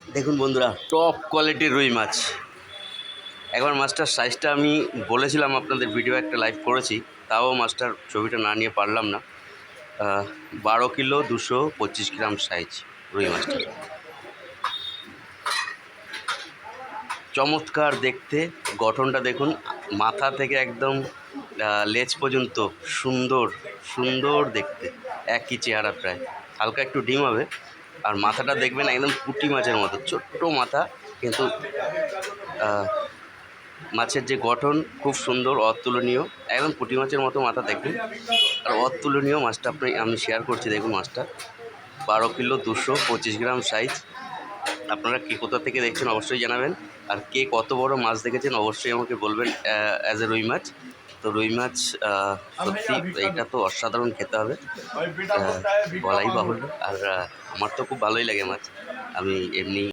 দেখুন বন্ধুরা, টপ কোয়ালিটির রুই মাছ। একবার মাছটার সাইজটা আমি বলেছিলাম আপনাদের, ভিডিও একটা লাইভ করেছি, তাও মাছটার ছবিটা না নিয়ে পারলাম না। 12 কিলো 225 গ্রাম সাইজ রুই মাছটা। চমৎকার দেখতে, গঠনটা দেখুন, মাথা থেকে একদম লেজ পর্যন্ত সুন্দর সুন্দর দেখতে, একই চেহারা প্রায়, হালকা একটু ডিম হবে। আর মাথাটা দেখবেন একদম পুঁটি মাছের মতো, ছোট্ট মাথা, কিন্তু মাছের যে গঠন খুব সুন্দর, অতুলনীয়, একদম পুঁটি মাছের মতো মাথা দেখুন। আর অতুলনীয় মাছটা আমি শেয়ার করছি, দেখুন মাছটা 12 কিলো 225 গ্রাম সাইজ। আপনারা কে কোথা থেকে দেখছেন অবশ্যই জানাবেন, আর কে কত বড় মাছ দেখেছেন অবশ্যই আমাকে বলবেন। অ্যাজ এ রুই মাছ, তো রুই মাছ সত্যি এইটা তো অসাধারণ খেতে হবে, বলাই বাহুল্য। আর আমার তো খুব ভালোই লাগে মাছ, আমি এমনি